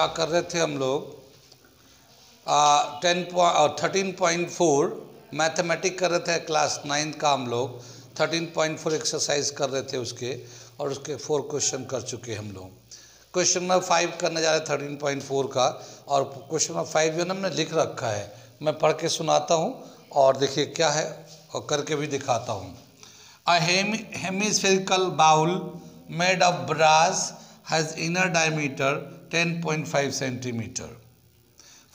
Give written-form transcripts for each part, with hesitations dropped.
क्या कर रहे थे हम लोग 13.4 मैथमेटिक कर रहे थे, क्लास 9 का हम लोग 13.4 एक्सरसाइज कर रहे थे उसके, और उसके 4 क्वेश्चन कर चुके हम लोग। क्वेश्चन नंबर 5 करने जा रहे 13.4 का, और क्वेश्चन नंबर 5 जो हमने लिख रखा है मैं पढ़ के सुनाता हूँ और देखिए क्या है और करके भी दिखाता हूँ। A hemispherical bowl made of brass has inner diameter 10.5 centimeter.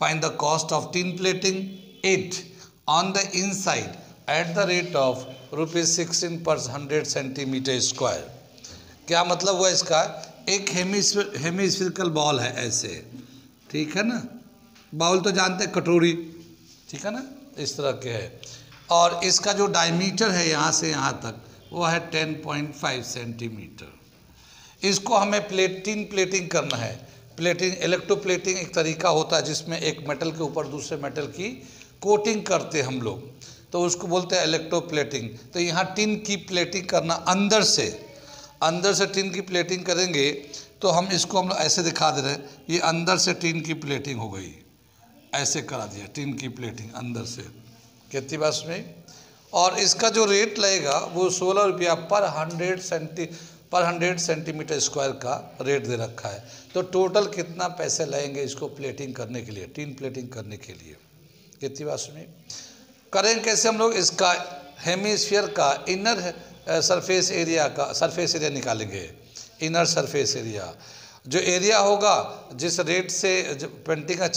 Find the cost of tin plating it on the inside at the rate of rupees 16 per 100 centimeter square. क्या मतलब हुआ इसका? एक हेमिस्फेरिकल बॉल है ऐसे, ठीक है ना, बाउल तो जानते हैं कटोरी, ठीक है ना, इस तरह के है, और इसका जो डायमीटर है यहाँ से यहाँ तक वो है 10.5 सेंटीमीटर। इसको हमें प्लेटिंग करना है। प्लेटिंग, इलेक्ट्रोप्लेटिंग एक तरीका होता है जिसमें एक मेटल के ऊपर दूसरे मेटल की कोटिंग करते हम लोग, तो उसको बोलते हैं इलेक्ट्रोप्लेटिंग। तो यहाँ टिन की प्लेटिंग करना, अंदर से टिन की प्लेटिंग करेंगे, तो हम इसको हम लोग ऐसे दिखा दे रहे हैं, ये अंदर से टिन की प्लेटिंग हो गई, ऐसे करा दिया टिन की प्लेटिंग अंदर से, कितनी बात में। और इसका जो रेट लगेगा वो 16 रुपया पर 100 सेंटीमीटर स्क्वायर का रेट दे रखा है। तो टोटल कितना पैसे लगेंगे इसको प्लेटिंग करने के लिए, टिन प्लेटिंग करने के लिए, कितनी बात में। करेंगे कैसे हम लोग? इसका हेमिस्फीयर का इनर सरफेस एरिया निकालेंगे। इनर सरफेस एरिया, जो एरिया होगा जिस रेट से प्लेटिंग का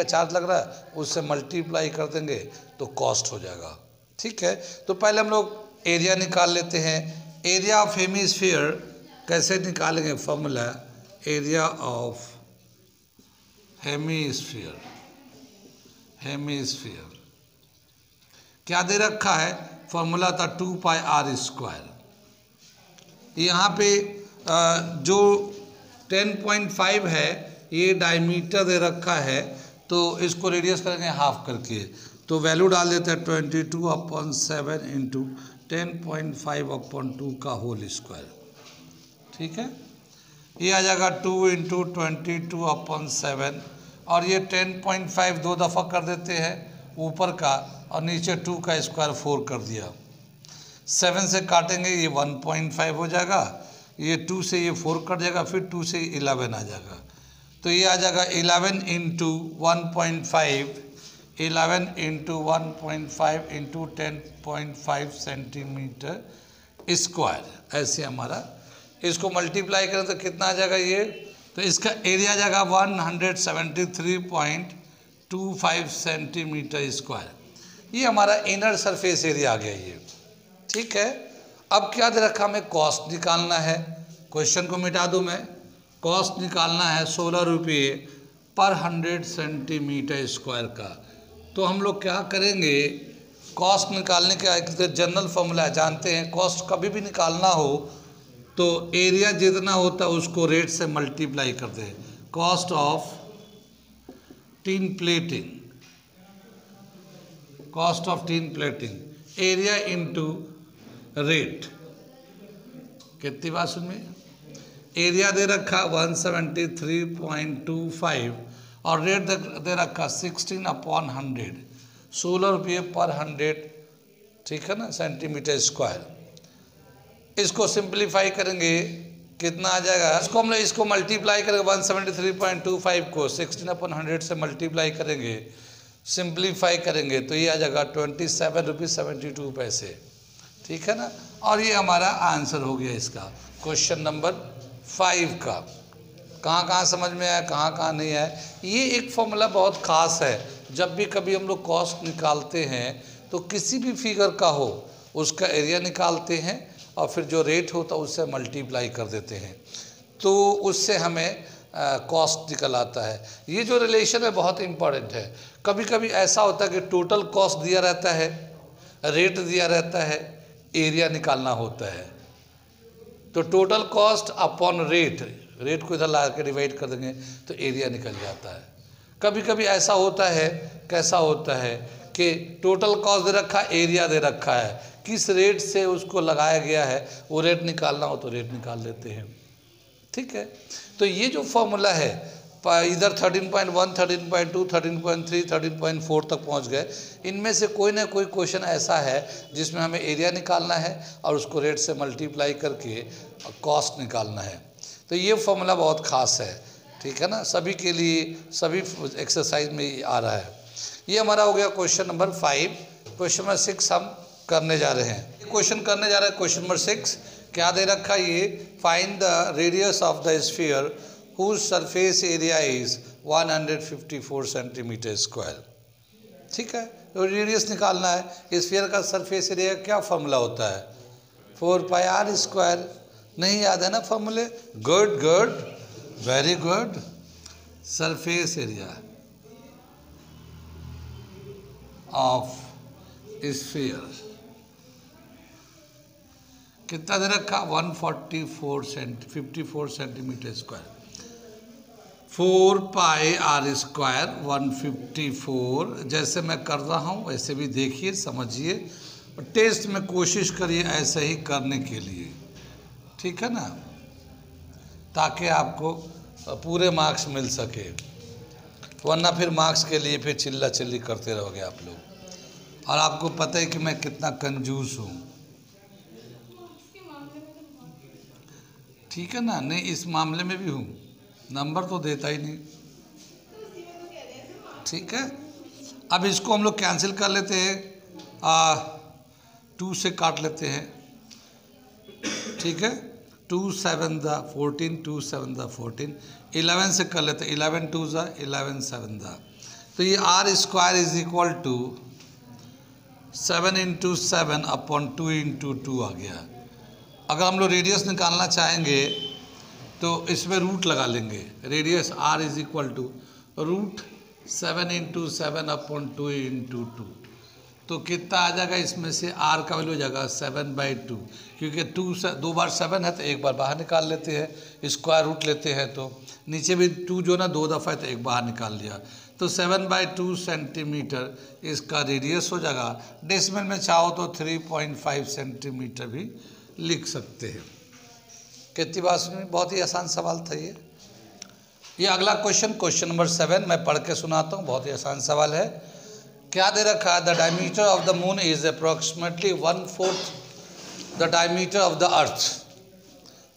चार्ज लग रहा है उससे मल्टीप्लाई कर देंगे तो कॉस्ट हो जाएगा, ठीक है। तो पहले हम लोग एरिया निकाल लेते हैं। एरिया ऑफ हेमिस्फीयर कैसे निकालेंगे? फॉर्मूला एरिया ऑफ हेमिस्फीयर क्या दे रखा है? फॉर्मूला था 2 पाई आर स्क्वायर। यहाँ पे जो 10.5 है ये डायमीटर दे रखा है, तो इसको रेडियस करेंगे हाफ करके, तो वैल्यू डाल देते हैं 22/7 इंटू 10.5/2 का होल स्क्वायर, ठीक है। ये आ जाएगा 2 इंटू 22/7, और ये 10.5 2 दफ़ा कर देते हैं ऊपर का, और नीचे 2 का स्क्वायर 4 कर दिया। 7 से काटेंगे ये 1.5 हो जाएगा, ये 2 से ये 4 कट जाएगा, फिर 2 से 11 आ जाएगा, तो ये आ जाएगा 11 इंटू 1.5 इंटू 10.5 सेंटीमीटर स्क्वायर, ऐसे हमारा। इसको मल्टीप्लाई करें तो कितना आ जाएगा ये? तो इसका एरिया आ जाएगा 173.25 सेंटीमीटर स्क्वायर। ये हमारा इनर सरफेस एरिया आ गया ये, ठीक है। अब क्या दे रखा? हमें कॉस्ट निकालना है। क्वेश्चन को मिटा दूं मैं, कॉस्ट निकालना है 16 रुपये पर 100 सेंटीमीटर स्क्वायर का। तो हम लोग क्या करेंगे? कॉस्ट निकालने का एक जनरल फॉर्मूला जानते हैं, कॉस्ट कभी भी निकालना हो तो एरिया जितना होता है उसको रेट से मल्टीप्लाई कर दें। Cost of tin plating area into rate, कितनी बात सुनिए। एरिया दे रखा 173.25 और रेट दे रखा 16/100, 16 रुपये पर 100, ठीक है ना, सेंटीमीटर स्क्वायर। इसको सिंप्लीफाई करेंगे कितना आ जाएगा? इसको मल्टीप्लाई करेंगे 173.25 को 16/100 से मल्टीप्लाई करेंगे, सिंप्लीफाई करेंगे तो ये आ जाएगा 27.72 ठीक है ना। और ये हमारा आंसर हो गया इसका क्वेश्चन नंबर 5 का। कहाँ समझ में आया, कहाँ नहीं आया। ये एक फॉर्मूला बहुत ख़ास है। जब भी कभी हम लोग कॉस्ट निकालते हैं तो किसी भी फिगर का हो उसका एरिया निकालते हैं और फिर जो रेट होता है उससे मल्टीप्लाई कर देते हैं, तो उससे हमें कॉस्ट निकल आता है। ये जो रिलेशन है बहुत इम्पॉर्टेंट है। कभी कभी ऐसा होता है कि टोटल कॉस्ट दिया रहता है, रेट दिया रहता है, एरिया निकालना होता है, तो टोटल कॉस्ट अपॉन रेट को इधर ला के डिवाइड कर देंगे तो एरिया निकल जाता है। कभी कभी ऐसा होता है, कैसा होता है कि टोटल कॉस्ट दे रखा है, एरिया दे रखा है, किस रेट से उसको लगाया गया है वो रेट निकालना हो तो रेट निकाल लेते हैं, ठीक है। तो ये जो फॉर्मूला है इधर 13.1, 13.2, 13.3, 13.4 तक पहुंच गए। इनमें से कोई ना कोई क्वेश्चन ऐसा है जिसमें हमें एरिया निकालना है और उसको रेट से मल्टीप्लाई करके कॉस्ट निकालना है। तो ये फॉर्मूला बहुत ख़ास है, ठीक है ना, सभी के लिए, सभी एक्सरसाइज में आ रहा है। ये हमारा हो गया क्वेश्चन नंबर 5। क्वेश्चन नंबर 6 हम करने जा रहे हैं। क्वेश्चन करने जा रहे हैं क्वेश्चन नंबर 6। क्या दे रखा है ये, find the radius of the sphere whose surface area is 154 centimetre square. ठीक है, तो रेडियस निकालना है। स्फीयर का सरफेस एरिया क्या फॉर्मूला होता है, 4πr²। नहीं याद है ना फॉर्मूले? Good good, very good. Surface area of sphere कितना दे रखा, 154 सेंटीमीटर स्क्वायर। 4πr², 154। जैसे मैं कर रहा हूँ वैसे भी देखिए, समझिए, टेस्ट में कोशिश करिए ऐसे ही करने के लिए, ठीक है ना, ताकि आपको पूरे मार्क्स मिल सके। वरना फिर मार्क्स के लिए फिर चिल्ला चिल्ली करते रहोगे आप लोग। और आपको पता है कि मैं कितना कंजूस हूँ, ठीक है ना। नहीं, इस मामले में भी हूँ, नंबर तो देता ही नहीं, ठीक है। अब इसको हम लोग कैंसिल कर लेते हैं, 2 से काट लेते हैं, ठीक है। 2 7 दा 14, 2 7 दा 14, 11 से कर लेते हैं, 11 2 दा 11 7 दा। तो ये r² is equal to 7 × 7 upon 2 × 2 आ गया। अगर हम लोग रेडियस निकालना चाहेंगे तो इसमें रूट लगा लेंगे। Radius r is equal to √7 × 7 upon 2 × 2। तो कितना आ जाएगा, इसमें से r का वैल्यू हो जाएगा 7/2, क्योंकि 2 बार 7 है तो एक बार बाहर निकाल लेते हैं, स्क्वायर रूट लेते हैं तो नीचे भी 2 जो ना 2 दफ़ा है तो एक बाहर निकाल लिया। तो 7/2 सेंटीमीटर इसका रेडियस हो जाएगा। डेसिमल में चाहो तो 3.5 सेंटीमीटर भी लिख सकते हैं। कितनी बात सुनी, बहुत ही आसान सवाल था ये। अगला क्वेश्चन, क्वेश्चन नंबर 7 मैं पढ़ के सुनाता हूँ, बहुत ही आसान सवाल है। क्या दे रखा है, the diameter of the moon is approximately 1/4 the diameter of the earth.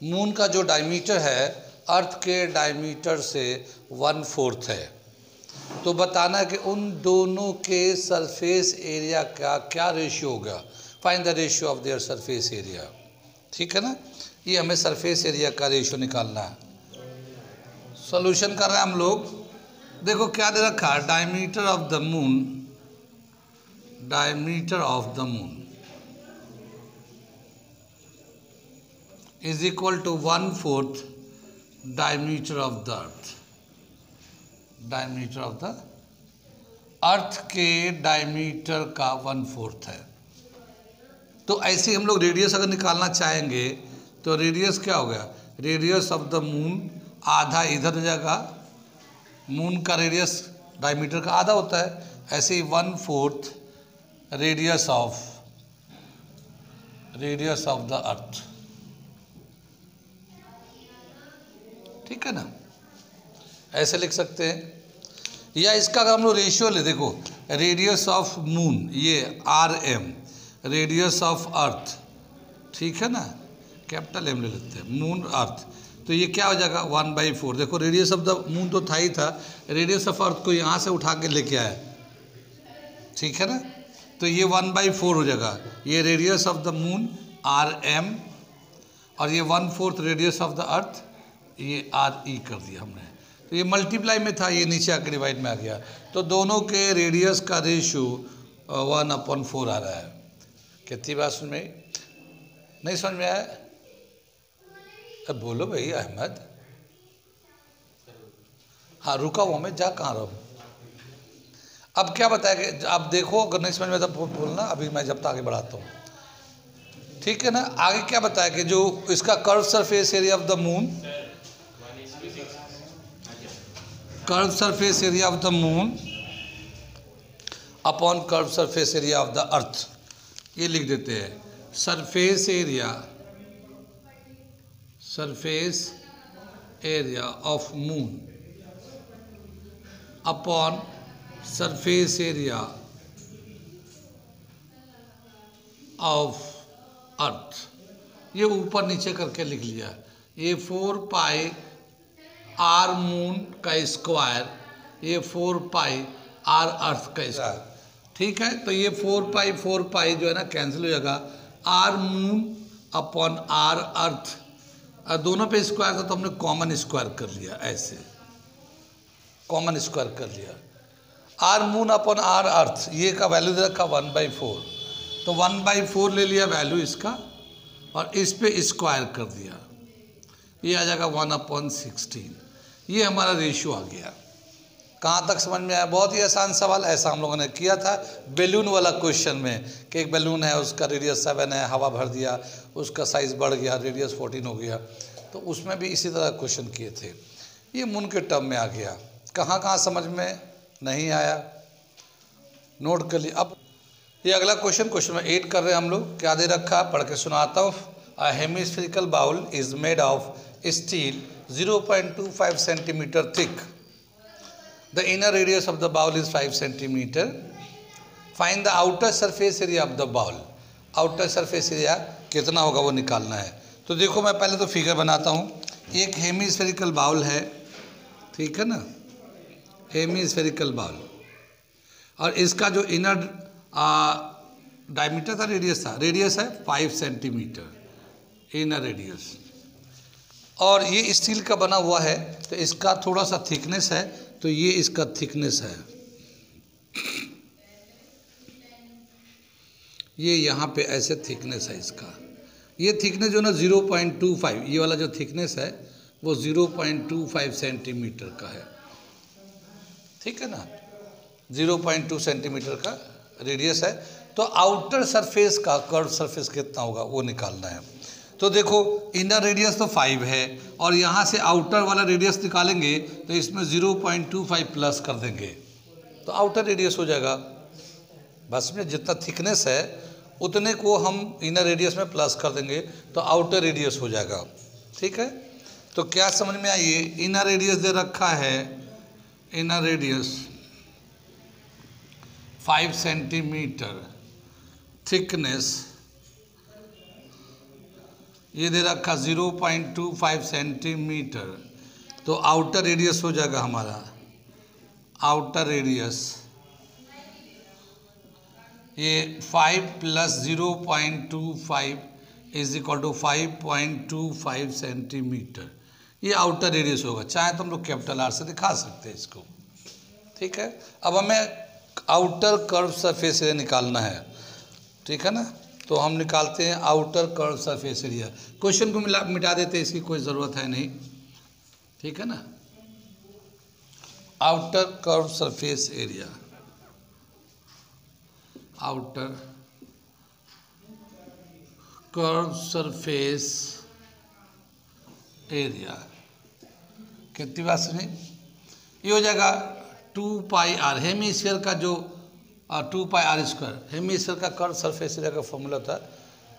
Moon का जो डायमीटर है अर्थ के डायमीटर से 1/4 है। तो बताना है कि उन दोनों के सरफेस एरिया का क्या रेशियो होगा। Find the ratio of their surface area, ठीक है ना। ये हमें सरफेस एरिया का रेशियो निकालना है। सॉल्यूशन कर रहे हैं हम लोग। देखो क्या दे रखा है, diameter of the moon, diameter of the moon is equal to 1/4 diameter of the earth. Diameter of the earth के डायमीटर का 1/4 है। तो ऐसे हम लोग रेडियस अगर निकालना चाहेंगे तो रेडियस क्या हो गया, रेडियस ऑफ द मून आधा इधर हो जाएगा। मून का रेडियस डायमीटर का आधा होता है, ऐसे ही 1/4 रेडियस ऑफ द अर्थ, ठीक है ना, ऐसे लिख सकते हैं। या इसका अगर हम लोग रेशियो ले, देखो रेडियस ऑफ मून ये RM, रेडियस ऑफ अर्थ, ठीक है ना, कैपिटल M ले लेते हैं, मून अर्थ। तो ये क्या हो जाएगा 1/4। देखो रेडियस ऑफ द मून तो था ही था, रेडियस ऑफ अर्थ को यहाँ से उठा के लेके आया, ठीक है ना। तो ये 1/4 हो जाएगा। ये radius of the moon RM और ये 1/4 रेडियस ऑफ द अर्थ, ये RE कर दिया हमने। तो ये मल्टीप्लाई में था, ये नीचे आकर डिवाइड में आ गया। तो दोनों के रेडियस का रेशियो 1/4 आ रहा है। कितनी बात समझ में नहीं समझ में आया? अब बोलो भाई अहमद। हाँ रुका हुआ मैं, जा कहाँ रहा। अब क्या बताया कि आप देखो, अगर नहीं समझ में तो बोलना, अभी मैं जब तक आगे बढ़ाता हूँ, ठीक है ना। आगे क्या बताया कि जो इसका curve surface area of the moon, curve surface area of the moon upon curve surface area of the अर्थ, ये लिख देते हैं। Surface area of moon upon surface area of earth, ये ऊपर नीचे करके लिख लिया। ये 4 पाई आर मून का स्क्वायर, ये 4 पाई आर अर्थ का स्क्वायर, ठीक है। तो ये 4 पाई जो है ना कैंसिल हो जाएगा, आर मून अपॉन आर अर्थ, दोनों पे स्क्वायर था तो हमने कॉमन स्क्वायर कर लिया, ऐसे कॉमन स्क्वायर कर लिया। आर मून अपॉन आर अर्थ, ये का वैल्यू दे रखा 1/4, तो 1/4 ले लिया वैल्यू इसका और इस पे स्क्वायर कर दिया, ये आ जाएगा 1/16। ये हमारा रेशियो आ गया। कहाँ तक समझ में आया? बहुत ही आसान सवाल, ऐसा हम लोगों ने किया था बैलून वाला क्वेश्चन में कि एक बैलून है, उसका रेडियस 7 है, हवा भर दिया, उसका साइज़ बढ़ गया, रेडियस 14 हो गया, तो उसमें भी इसी तरह क्वेश्चन किए थे। ये मून के टर्म में आ गया। कहाँ कहाँ समझ में नहीं आया नोट कर लिया। अब ये अगला क्वेश्चन में 8 कर रहे हैं हम लोग। क्या दे रखा, पढ़ के सुनाता हूँ। A hemispherical bowl is made of steel 0.25 centimetre thick. The inner radius of the bowl is 5 centimeter. Find the outer surface area of the bowl. Outer surface area कितना होगा वो निकालना है। तो देखो मैं पहले तो फिगर बनाता हूँ। एक हेमिस्फेरिकल बाउल है, ठीक है ना, हेमिस्फेरिकल बाउल, और इसका जो इनर डायमीटर था, रेडियस है 5 सेंटीमीटर इनर रेडियस, और ये स्टील का बना हुआ है तो इसका थोड़ा सा थिकनेस है, तो ये इसका थिकनेस है, ये यहाँ पे ऐसे थिकनेस है इसका। ये थिकनेस जो ना 0.25, ये वाला जो थिकनेस है वो 0.25 सेंटीमीटर का है, ठीक है ना, 0.2 सेंटीमीटर का रेडियस है। तो आउटर सरफेस का कर्व सरफेस कितना होगा वो निकालना है। तो देखो इनर रेडियस तो 5 है और यहाँ से आउटर वाला रेडियस निकालेंगे तो इसमें 0.25 प्लस कर देंगे तो आउटर रेडियस हो जाएगा। बस में जितना थिकनेस है उतने को हम इनर रेडियस में प्लस कर देंगे तो आउटर रेडियस हो जाएगा, ठीक है। तो क्या समझ में आई? ये इनर रेडियस दे रखा है, इनर रेडियस 5 सेंटीमीटर, थिकनेस ये दे रखा 0.25 सेंटीमीटर, तो आउटर रेडियस हो जाएगा हमारा, आउटर रेडियस ये 5 + 0.25 इज इक्वल टू 5.25 सेंटीमीटर, ये आउटर रेडियस होगा। चाहे तो हम लोग कैपिटल आर से दिखा सकते हैं इसको, ठीक है। अब हमें आउटर कर्व सरफेस एरिया निकालना है, ठीक है ना। तो हम निकालते हैं outer curve surface area. Question को मिटा देते हैं, इसकी कोई ज़रूरत है नहीं, ठीक है ना। Outer curve surface area, outer curve surface area कितनी बात सुनी? ये हो जाएगा 2 पाई आर, हेमीस्फीयर का जो 2 पाई आर स्क्वायर, हेमीस्फीयर का कर्व सरफेस एरिया का फॉर्मूला था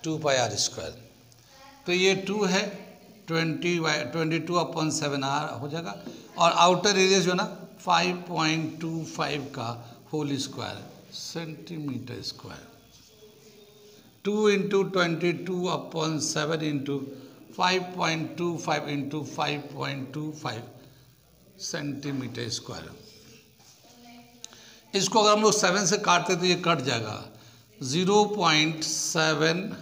2 पाई आर स्क्वायर। तो ये 2 है, 22/7 आर हो जाएगा, और आउटर एरिया जो है ना 5.25 का whole square centimetre square, 2 × 22/7 × 5.25 × 5.25 centimetre square. इसको अगर हम लोग 7 से काटते तो ये कट जाएगा 0.75,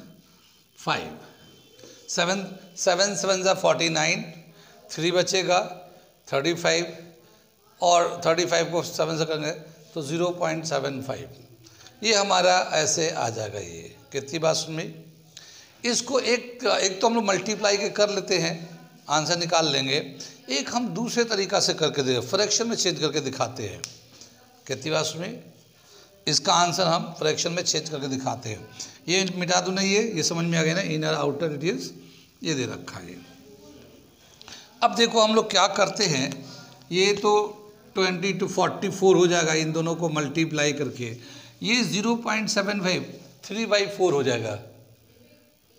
7 7 49, 3 बचेगा 35, और 35 को 7 से करेंगे तो 0.75, ये हमारा ऐसे आ जाएगा। ये कितनी बात सुन में? इसको एक तो हम लोग मल्टीप्लाई के कर लेते हैं, आंसर निकाल लेंगे। एक हम दूसरे तरीका से करके देंगे, फ्रैक्शन में चेंज करके दिखाते हैं। कितनी बात सुनिए, इसका आंसर हम फ्रैक्शन में चेंज करके दिखाते हैं। ये मिटा दूँ नहीं, ये समझ में आ गया ना, इनर आउटर रेडियस ये दे रखा है। अब देखो हम लोग क्या करते हैं, ये तो 20 to 44 हो जाएगा इन दोनों को मल्टीप्लाई करके, ये 0.75 3/4 हो जाएगा,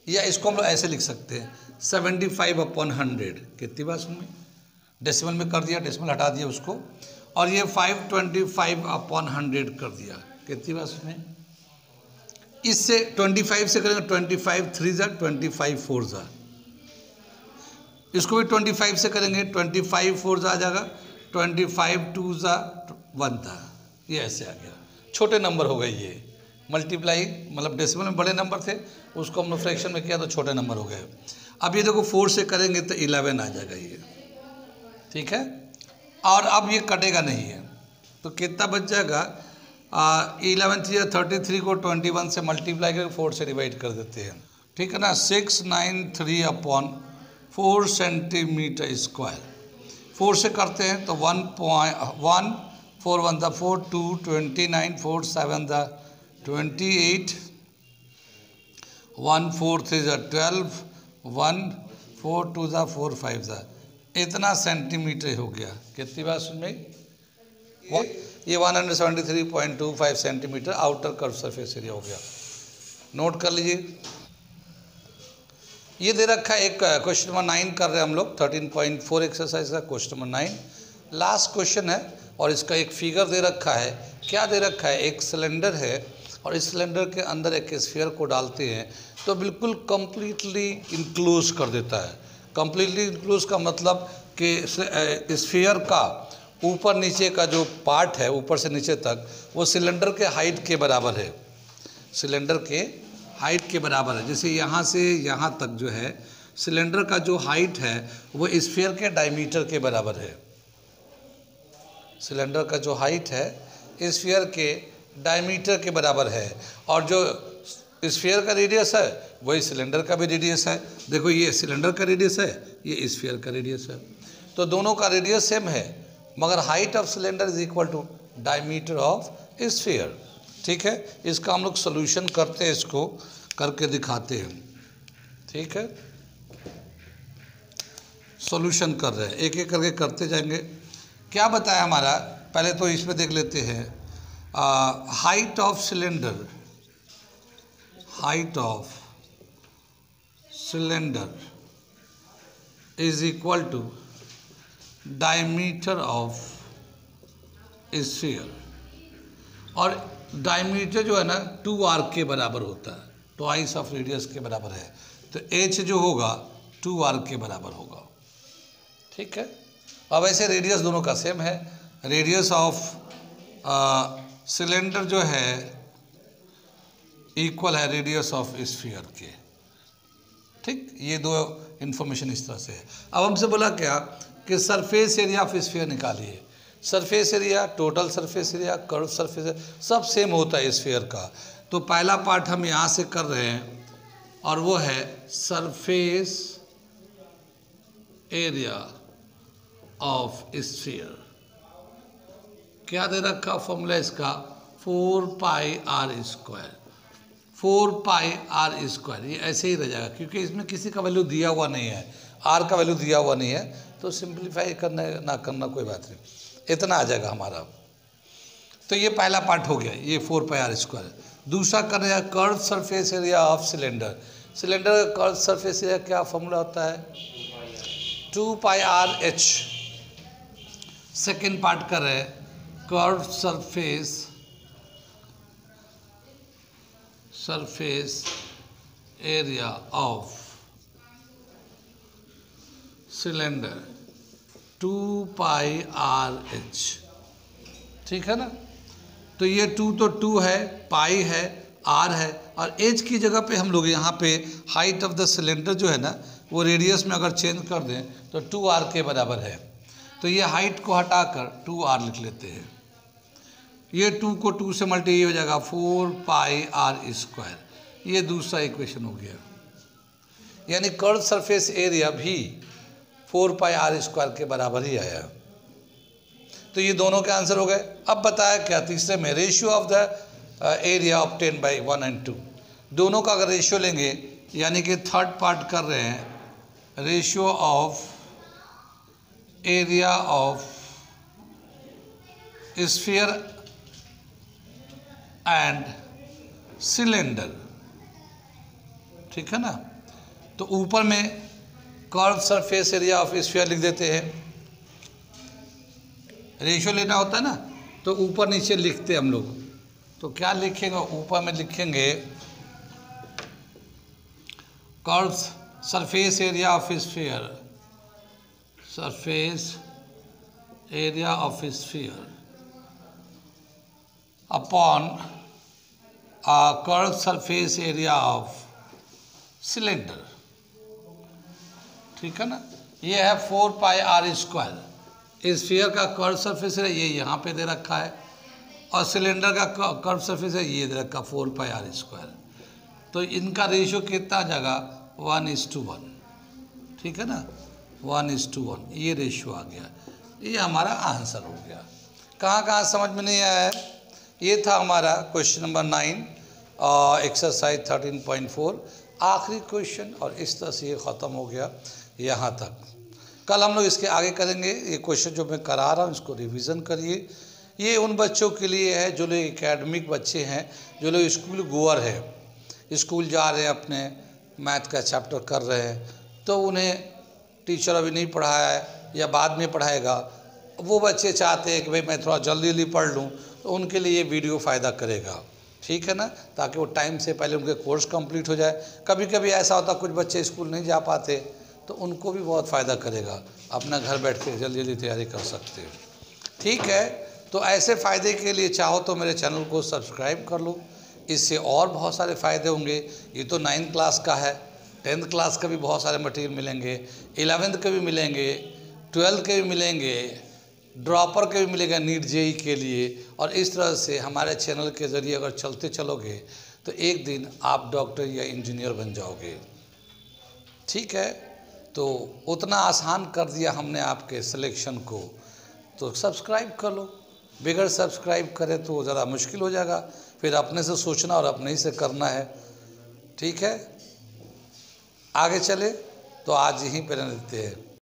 या इसको हम लोग ऐसे लिख सकते हैं 75/100। कितनी बात सुनिए, डेसिमल में कर दिया, डेसिमल हटा दिया उसको, और ये 525/100 कर दिया। कितनी बार सुने? इससे 25 से करेंगे 25 3 ज़ा 25 4 ज़ा, इसको भी 25 से करेंगे 25 4 ज़ा आ जाएगा, 25 2 ज़ा 1 था, ये ऐसे आ गया। छोटे नंबर हो गए ये, मल्टीप्लाई मतलब डेसिमल में बड़े नंबर थे, उसको हमने फ्रैक्शन में किया तो छोटे नंबर हो गए। अब ये देखो 4 से करेंगे तो 11 आ जाएगा ये, ठीक है। और अब ये कटेगा नहीं है, तो कितना बच जाएगा? 11 3 33 को 21 से मल्टीप्लाई करके 4 से डिवाइड कर देते हैं, ठीक है ना। 693/4 सेंटीमीटर स्क्वायर 4 से करते हैं तो 1.1 4 1 दा 4 2 29 4 7 दा 28 1 4 3 दा 12 1 4 2 दा 4 5 दा, इतना सेंटीमीटर हो गया। कितनी बात सुन में? ये 173.25 centimetre outer curve surface area हो गया। नोट कर लीजिए। ये दे रखा है एक क्वेश्चन नंबर 9 कर रहे हैं हम लोग, 13.4 एक्सरसाइज का क्वेश्चन नंबर 9 लास्ट क्वेश्चन है। और इसका एक फिगर दे रखा है। क्या दे रखा है? एक सिलेंडर है और इस सिलेंडर के अंदर एक स्फीयर को डालते हैं तो बिल्कुल कंप्लीटली इंक्लोज कर देता है। कंप्लीटली इंक्लोज का मतलब कि स्फीयर का ऊपर नीचे का जो पार्ट है, ऊपर से नीचे तक, वो सिलेंडर के हाइट के बराबर है। सिलेंडर के हाइट के बराबर है। जैसे यहाँ से यहाँ तक जो है सिलेंडर का जो हाइट है वो स्फीयर के डायमीटर के बराबर है। सिलेंडर का जो हाइट है स्फीयर के डायमीटर के बराबर है। और जो स्फीयर का रेडियस है वही सिलेंडर का भी रेडियस है। देखो ये सिलेंडर का रेडियस है, ये स्फीयर का रेडियस है, तो दोनों का रेडियस सेम है, मगर height of cylinder is equal to diameter of sphere. ठीक है, इसका हम लोग सोल्यूशन करते हैं, इसको करके दिखाते हैं। ठीक है, सॉल्यूशन कर रहे हैं, एक एक करके करते जाएंगे। क्या बताया हमारा? पहले तो इसमें देख लेते हैं। Height of cylinder, height of cylinder is equal to diameter of sphere. और डायमीटर जो है ना 2r के बराबर होता है, ट्वाइस ऑफ रेडियस के बराबर है, तो h जो होगा 2r के बराबर होगा। ठीक है, अब ऐसे रेडियस दोनों का सेम है। रेडियस ऑफ सिलेंडर जो है इक्वल है रेडियस ऑफ स्फीयर के। ठीक, ये दो इन्फॉर्मेशन इस तरह से है। अब हमसे बोला क्या कि सरफेस एरिया ऑफ स्फीयर निकालिए। Surface area, total surface area, curve surface area सब सेम होता है स्फीयर का। तो पहला पार्ट हम यहाँ से कर रहे हैं और वो है सरफेस एरिया ऑफ स्फीयर। क्या दे रखा फॉर्मूला इसका? 4πr²। 4πr², ये ऐसे ही रह जाएगा क्योंकि इसमें किसी का वैल्यू दिया हुआ नहीं है, r का वैल्यू दिया हुआ नहीं है, तो सिंप्लीफाई करना ना करना कोई बात नहीं, इतना आ जाएगा हमारा। तो ये पहला पार्ट हो गया, ये 4πr²। दूसरा कर रहे हैं curve surface area of cylinder. Cylinder का कर्व सरफेस एरिया क्या फॉर्मूला होता है? 2πrh। सेकेंड पार्ट कर रहे हैं curve surface area of cylinder 2πrh। ठीक है ना, तो ये 2 तो 2 है, पाई है, r है, और h की जगह पे हम लोग यहाँ पे हाइट ऑफ द सिलेंडर जो है ना वो रेडियस में अगर चेंज कर दें तो 2r के बराबर है। तो ये हाइट को हटाकर 2r लिख लेते हैं। ये 2 को 2 से मल्टीप्लाई हो जाएगा 4πr²। ये दूसरा इक्वेशन हो गया, यानी कर्व सरफेस एरिया भी 4πr² के बराबर ही आया। तो ये दोनों के आंसर हो गए। अब बताया क्या तीसरे में? Ratio of the area obtain bye 1 और 2। दोनों का अगर रेशियो लेंगे, यानी कि थर्ड पार्ट कर रहे हैं ratio of area of sphere and cylinder. ठीक है ना, तो ऊपर में curve surface area of sphere लिख देते हैं, रेशियो लेना होता है ना, तो ऊपर नीचे लिखते हम लोग। तो क्या लिखेंगे, ऊपर में लिखेंगे curve surface area of sphere, surface area of sphere upon curve surface area of cylinder. ठीक है ना, ये है 4 पाई आर स्क्वायर। स्फीयर का कर्व सरफेस है ये यहाँ पे दे रखा है, और सिलेंडर का कर्व सरफेस है ये दे रखा 4 पाई आर स्क्वायर। तो इनका रेशियो कितना जगह 1:1। ठीक है ना, 1:1 ये रेशियो आ गया। ये हमारा आंसर हो गया। कहाँ कहाँ समझ में नहीं आया है? ये था हमारा क्वेश्चन नंबर 9 एक्सरसाइज 13.4 आखिरी क्वेश्चन, और इस तरह से ये ख़त्म हो गया यहाँ तक। कल हम लोग इसके आगे करेंगे। ये क्वेश्चन जो मैं करा रहा हूँ इसको रिवीजन करिए। ये उन बच्चों के लिए है जो लोग एकेडमिक बच्चे हैं, जो लोग स्कूल गोअर है, स्कूल जा रहे हैं, अपने मैथ का चैप्टर कर रहे हैं, तो उन्हें टीचर अभी नहीं पढ़ाया है या बाद में पढ़ाएगा, वो बच्चे चाहते हैं कि भाई मैं थोड़ा जल्दी पढ़ लूँ, तो उनके लिए ये वीडियो फ़ायदा करेगा। ठीक है ना, ताकि वो टाइम से पहले उनके कोर्स कंप्लीट हो जाए। कभी कभी ऐसा होता कुछ बच्चे स्कूल नहीं जा पाते, तो उनको भी बहुत फ़ायदा करेगा, अपना घर बैठ के जल्दी तैयारी कर सकते हैं। ठीक है, तो ऐसे फ़ायदे के लिए चाहो तो मेरे चैनल को सब्सक्राइब कर लो, इससे और बहुत सारे फ़ायदे होंगे। ये तो 9th क्लास का है, 10th क्लास का भी बहुत सारे मटेरियल मिलेंगे, 11th के भी मिलेंगे, 12th के भी मिलेंगे, ड्रॉपर के भी मिलेगा नीट जेई के लिए। और इस तरह से हमारे चैनल के ज़रिए अगर चलते चलोगे तो एक दिन आप डॉक्टर या इंजीनियर बन जाओगे। ठीक है, तो उतना आसान कर दिया हमने आपके सिलेक्शन को, तो सब्सक्राइब कर लो। बगैर सब्सक्राइब करें तो ज़रा मुश्किल हो जाएगा, फिर अपने से सोचना और अपने ही से करना है। ठीक है, आगे चले तो आज यहीं पर रहते हैं।